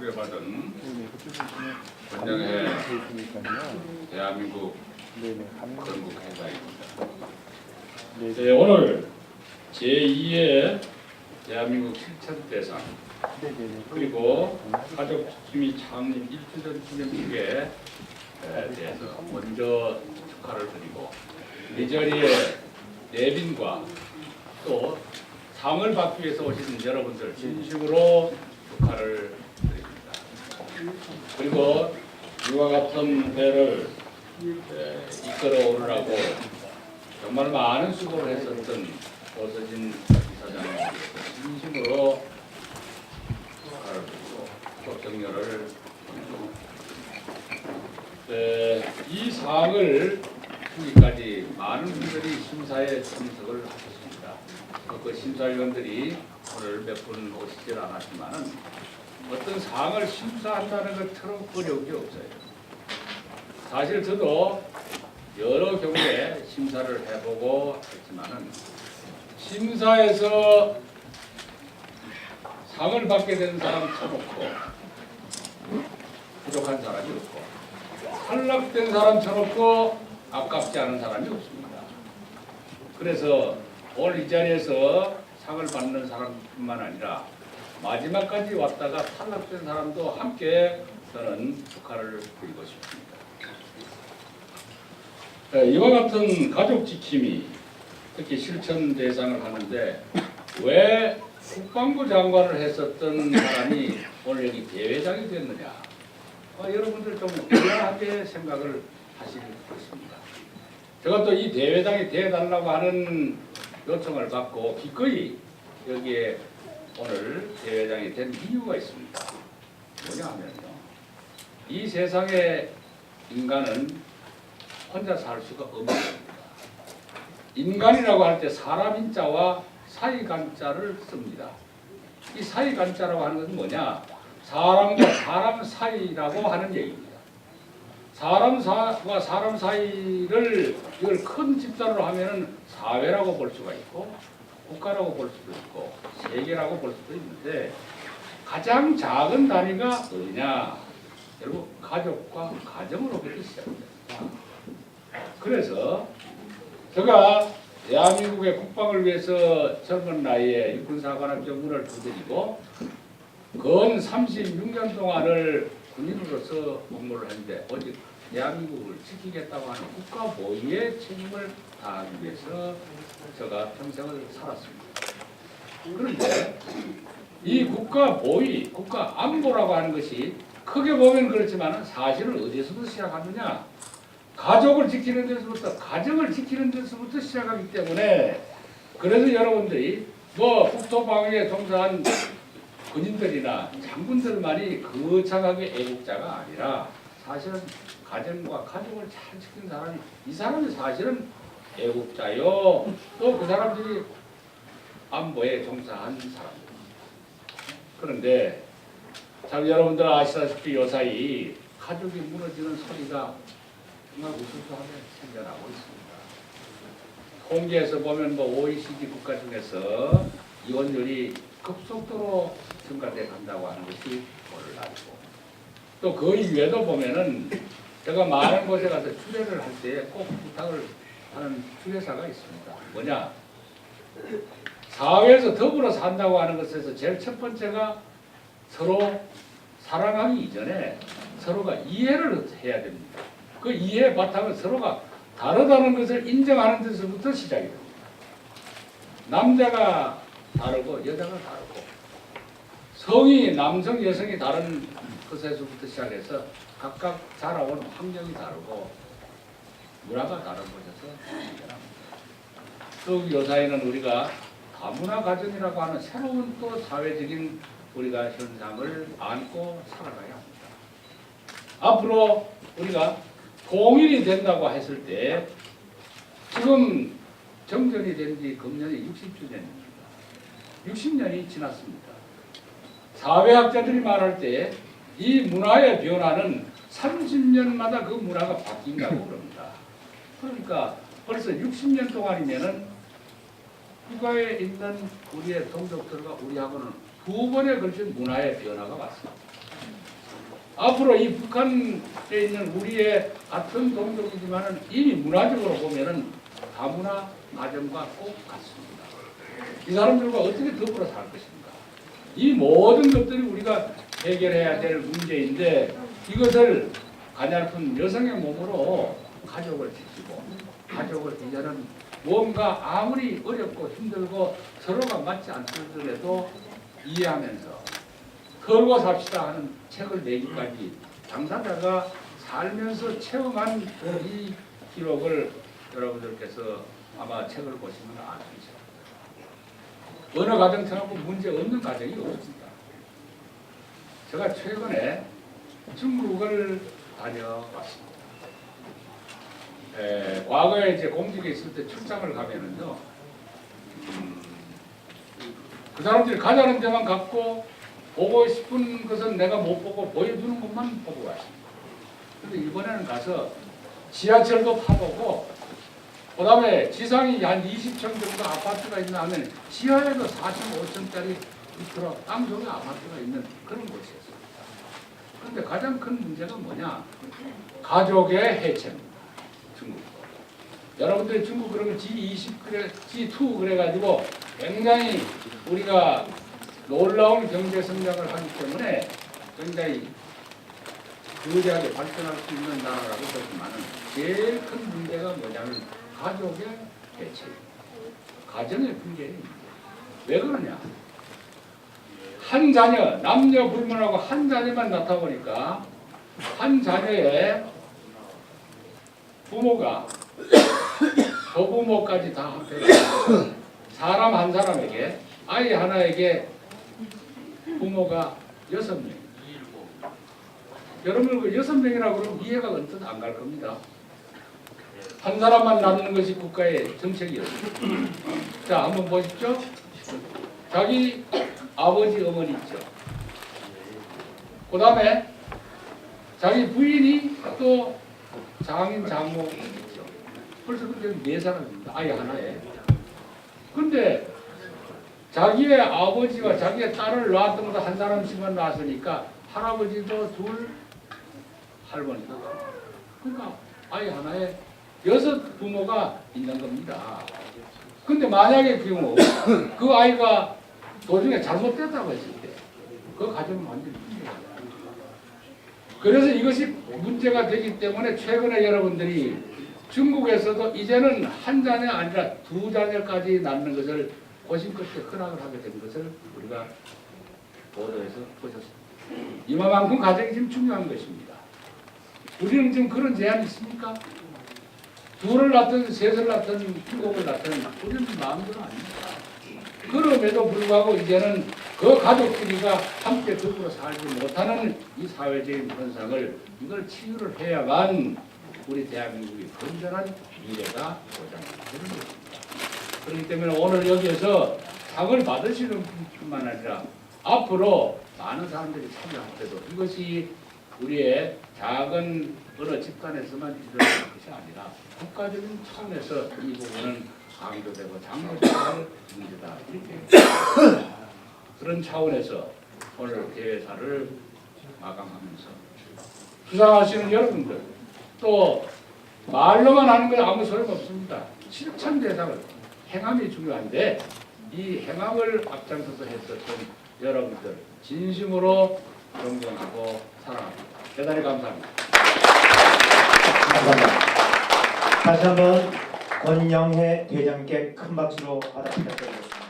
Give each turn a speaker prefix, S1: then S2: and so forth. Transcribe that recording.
S1: 수료받은 권영회 대한민국 건국회장입니다. 네, 오늘 제2의 대한민국 실천대상 그리고 가족지킴이 창립 1주년 기념식에 대해서 먼저 축하를 드리고 이 자리에 내빈과 또 상을 받기 위해서 오신 여러분들 진심으로 축하를 드립니다. 그리고 이와 같은 회를 이끌어 오르라고 정말 많은 수고를 했었던 오서진 이사장님께 진심으로 축하를 드리고 또 격려를 드립니다. 이 상을 주기까지 많은 분들이 심사에 참석을 하셨습니다. 그 심사위원들이 오늘 몇 분 오시질 않았지만은 어떤 상을 심사한다는 것처럼 어려운 게 없어요. 사실 저도 여러 경우에 심사를 해보고 했지만은 심사에서 상을 받게 된 사람 쳐놓고 부족한 사람이 없고 탈락된 사람 쳐놓고 아깝지 않은 사람이 없습니다. 그래서 오늘 이 자리에서 상을 받는 사람뿐만 아니라 마지막까지 왔다가 탈락된 사람도 함께 저는 축하를 드리고 싶습니다. 이와 같은 가족 지킴이 특히 실천 대상을 하는데 왜 국방부 장관을 했었던 사람이 오늘 여기 대회장이 됐느냐? 여러분들 좀 의아하게 생각을 하실 것입니다. 제가 또 이 대회장이 되어달라고 하는 요청을 받고 기꺼이 여기에 오늘 대회장이 된 이유가 있습니다. 뭐냐 하면요. 이 세상에 인간은 혼자 살 수가 없는 겁니다. 인간이라고 할 때 사람 인자와 사이간자를 씁니다. 이 사이간자라고 하는 것은 뭐냐? 사람과 사람 사이라고 하는 얘기입니다. 사람과 사람 사이를 이걸 큰 집단으로 하면은 사회라고 볼 수가 있고 국가라고 볼 수도 있고 세계라고 볼 수도 있는데 가장 작은 단위가 어디냐? 여러분 가족과 가정으로부터 시작됩니다. 그래서 제가 대한민국의 국방을 위해서 젊은 나이에 육군사관학교 문을 두드리고 건 36년 동안을 군인으로서 복무를 했는데 오직 대한민국을 지키겠다고 하는 국가 보위의 책임을 다하기 위해서 제가 평생을 살았습니다. 그런데 이 국가 보위, 국가 안보라고 하는 것이 크게 보면 그렇지만 사실은 어디서부터 시작하느냐? 가족을 지키는 데서부터, 가정을 지키는 데서부터 시작하기 때문에 그래서 여러분들이 뭐 국토방위에 종사한 군인들이나 장군들만이 거창하게 애국자가 아니라 사실은 가정과 가족을 잘 지키는 사람이 이 사람이 사실은 애국자요. 또 그 사람들이 안보에 종사한 사람들. 그런데 참 여러분들 아시다시피 요사이 가족이 무너지는 소리가 정말 우수수하게 생겨나고 있습니다. 통계에서 보면 뭐 OECD 국가 중에서 이혼율이 급속도로 증가돼 간다고 하는 것이 오늘 알고 또 그 이외에도 보면은 제가 많은 곳에 가서 추례를 할 때 꼭 부탁을 하는 추례사가 있습니다. 뭐냐? 사회에서 더불어 산다고 하는 것에서 제일 첫 번째가 서로 사랑하기 이전에 서로가 이해를 해야 됩니다. 그 이해의 바탕은 서로가 다르다는 것을 인정하는 데서부터 시작이 됩니다. 남자가 다르고 여자가 다르고 성이 남성 여성이 다른 것에서부터 시작해서 각각 자라온 환경이 다르고 문화가 다른 곳에서 생겨납니다. 또 요사이는 우리가 다문화 가정이라고 하는 새로운 또 사회적인 우리가 현상을 안고 살아가야 합니다. 앞으로 우리가 통일이 된다고 했을 때 지금 정전이 된 지 금년이 60주년입니다. 60년이 지났습니다. 사회학자들이 말할 때 이 문화의 변화는 30년마다 그 문화가 바뀐다고 그럽니다. 그러니까 벌써 60년 동안이면은 국가에 있는 우리의 동족들과 우리하고는 두 번에 걸친 문화의 변화가 왔습니다. 앞으로 이 북한에 있는 우리의 같은 동족이지만은 이미 문화적으로 보면은 다문화 가정과 꼭 같습니다. 이 사람들과 어떻게 더불어 살 것인가? 이 모든 것들이 우리가 해결해야 될 문제인데 이것을 가냘픈 여성의 몸으로 가족을 지키고 가족을 이제는 뭔가 아무리 어렵고 힘들고 서로가 맞지 않더라도 이해하면서 털고 삽시다 하는 책을 내기까지 당사자가 살면서 체험한 이 기록을 여러분들께서 아마 책을 보시면 알 수 있습니다. 어느 가정처럼 문제 없는 가정이 없습니다. 제가 최근에 중국을 다녀왔습니다. 과거에 이제 공직에 있을 때 출장을 가면은요, 그 사람들이 가자는 데만 갖고 보고 싶은 것은 내가 못 보고 보여주는 것만 보고 왔습니다. 그런데 이번에는 가서 지하철도 파보고, 그 다음에 지상이 한 20층 정도 아파트가 있나 하면 지하에도 4층, 5층짜리 밑으로 땅속에 아파트가 있는 그런 곳이었습니다. 그런데 가장 큰 문제가 뭐냐? 가족의 해체입니다. 중국. 여러분들이 중국 그러면 G20 그래, G2 그래가지고 굉장히 우리가 놀라운 경제 성장을 하기 때문에 굉장히 거대하게 발전할 수 있는 나라라고 그러지만은 제일 큰 문제가 뭐냐면 가족의 해체, 가정의 붕괴입니다. 왜 그러냐? 한 자녀, 남녀 불문하고 한 자녀만 낳다 보니까 한 자녀의 부모가 조부모까지 다 합해서 사람 한 사람에게 아이 하나에게 부모가 6명. 여러분 그 6명이라고 그러면 이해가 언뜻 안 갈 겁니다. 한 사람만 낳는 것이 국가의 정책이었습니다. 자, 한번 보십시오. 자기 아버지, 어머니 있죠. 그 다음에 자기 부인이 또 장인, 장모 있죠. 벌써 그렇게 4사람입니다. 아이 하나에. 근데 자기의 아버지와 자기의 딸을 낳았던 것도 한 사람씩만 낳았으니까 할아버지도 둘, 할머니도 둘. 그러니까 아이 하나에 6 부모가 있는 겁니다. 근데 만약에 경우 그 아이가 도중에 잘못됐다고 했을 때 그 가정은 완전히 문제예요. 그래서 이것이 문제가 되기 때문에 최근에 여러분들이 중국에서도 이제는 한 자녀 아니라 2자녀까지 낳는 것을 고심 끝에 허락을 하게 된 것을 우리가 보도에서 보셨습니다. 이만큼 가정이 지금 중요한 것입니다. 우리는 지금 그런 제한이 있습니까? 2를 낳든 3을 낳든 7을 낳든 우리는 마음대로 아닙니다. 그럼에도 불구하고 이제는 그 가족끼리가 함께 더불어 살지 못하는 이 사회적인 현상을 이걸 치유를 해야만 우리 대한민국이 건전한 미래가 보장되는 것입니다. 그렇기 때문에 오늘 여기에서 상을 받으시는 뿐만 아니라 앞으로 많은 사람들이 참여할 때도 이것이 우리의 작은 어느 집단에서만 일어나는 것이 아니라 국가적인 차원에서 이 부분은 강조되고 장려될 문제다. 이렇게 그런 차원에서 오늘 대회사를 마감하면서 수상하시는 여러분들 또 말로만 하는 건 아무 소용없습니다. 실천 대상을 행함이 중요한데 이 행함을 앞장서서 했었던 여러분들 진심으로 존경하고 사랑합니다. 대단히 감사합니다.
S2: 감사합니다. 다시 한번 권영혜 대장께 큰 박수로 받아 부탁드리겠습니다.